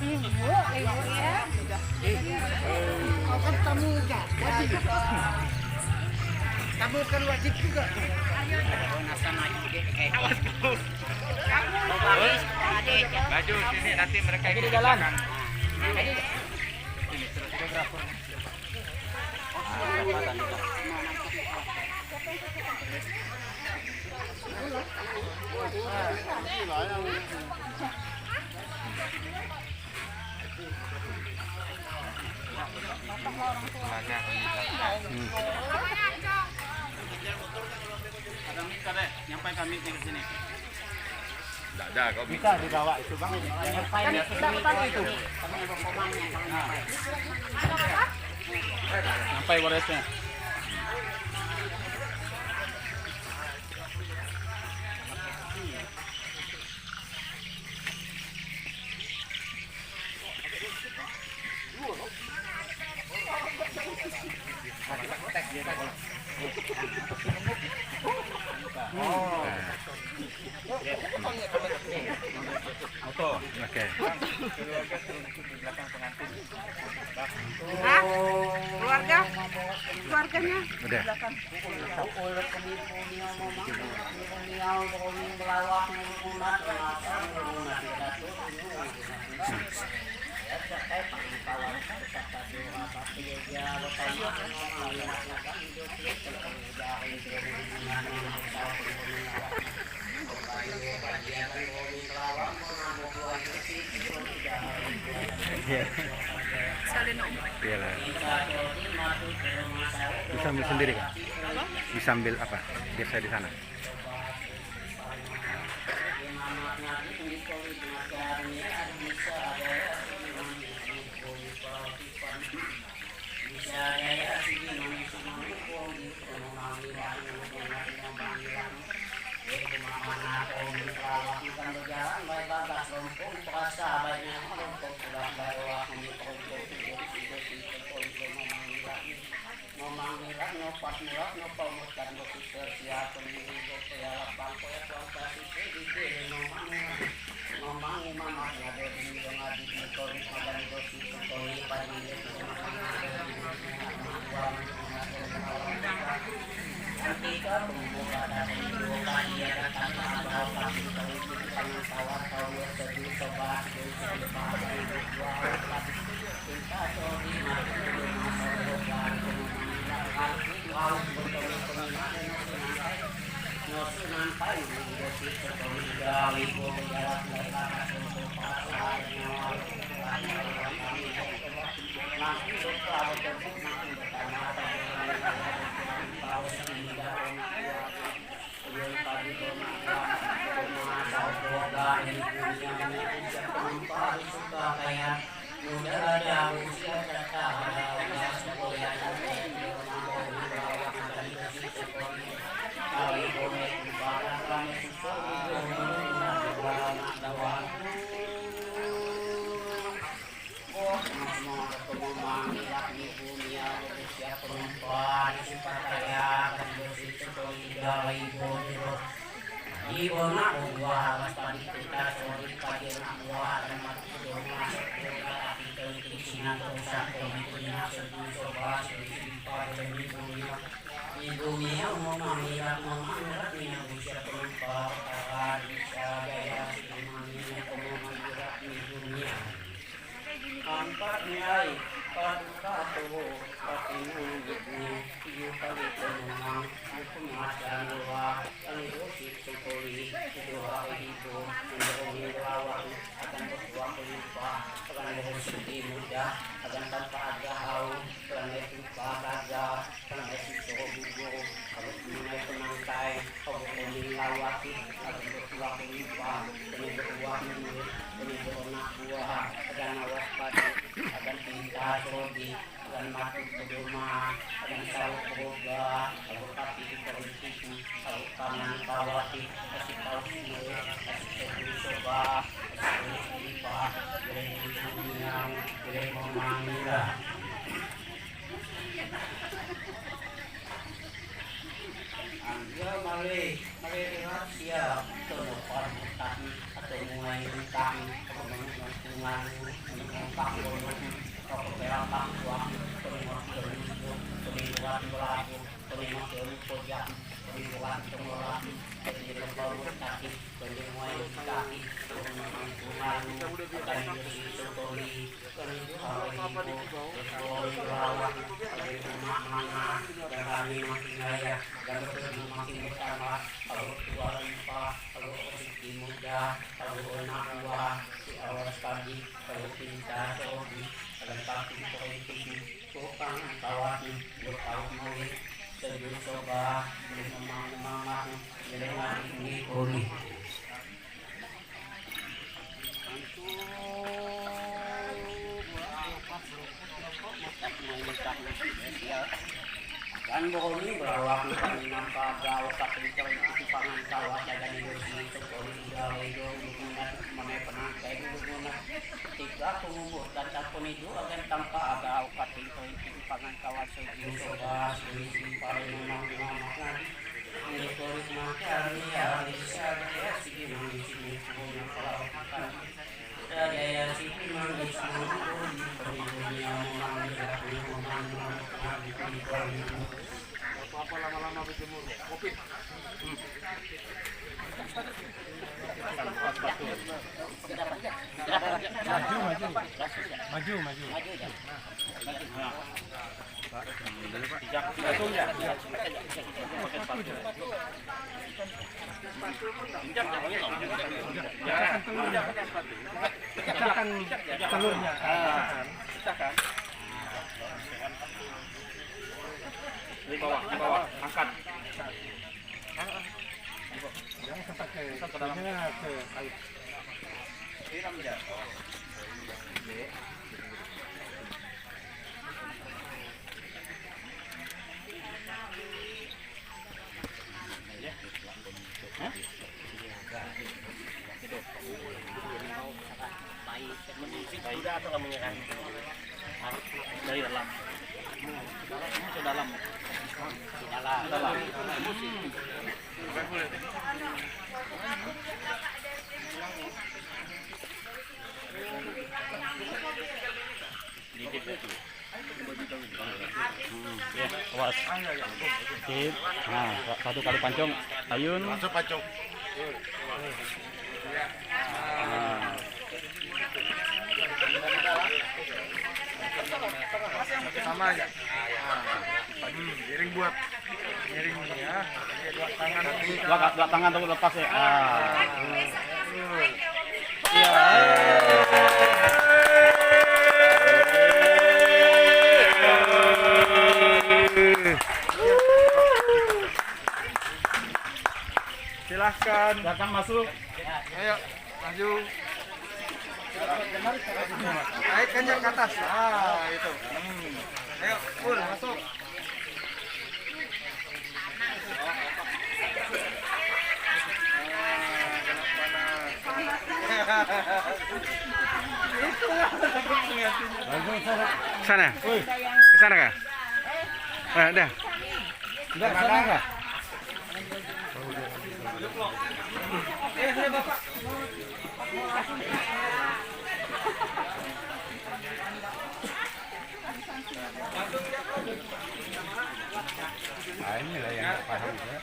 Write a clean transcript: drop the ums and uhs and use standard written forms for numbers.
Ibu ya. Kau kan tamu kan, wajib. Tamu kan wajib juga. Awas bro. Baju sini nanti mereka di jalan. Sini terus fotografer. Ada mic deh, nyampaikan mic ke sini. Enggak ada kau Bisa dibawa itu bang. Itu. Sampai waresnya. Foto. Oke. Hah? Keluarganya. Udah. Iyalah. Bisa ambil sendiri kan? Bisa ambil apa? Biasa di sana. kaki atau mulai dari kaki kemudian dengan kaki keperangan suami perlindungan berlaku perlindungan pojak perlindungan kemurahan perlindungan kaki perlindungan kaki perlindungan dan disyukuri perlindungan berawak perlindungan mana dan kami masing raya dan berterima masing bersama kalau tua lupa kalau rezeki muda kalau anak buah si awas pagi kalau cinta sobi kalau kaki politik tukang kawati berkau muli sejauh coba memang dengan ini kuri dan bokoni berawak kami nampak gaul kapiter itu pangan kawat jaga di sini sekali gawe do dukungan mana penangkai dukungan tiga pengumur dan takon itu akan tanpa gaul kapiter itu pangan kawat sejauh coba sini paling memang makan ini tulis makan ya bisa ya sih sini punya kalau makan saya sih manis dunia memang Apa lama-lama berjemur? Kopi. Maju. Pecahkan telurnya. Pecahkan. Di bawah, angkat. Jangan sampai ke dalamnya ke air. Siram aja. Sudah atau kamu kan? Dari dalam. Ke dalam. Dalam. Ya, awas. Sip. Nah, satu kali pancung. Ayun. Masuk pancung. Sama aja. Miring buat miring ya. Dua tangan tuh lepas ya. Silahkan. Silakan masuk. Ayo, maju. Naikkannya ke atas. Itu. Ayo, full masuk. Sana. Ke sana kah? Dah. Udah, sana kah? Bapak. Ini lah yang paham ya.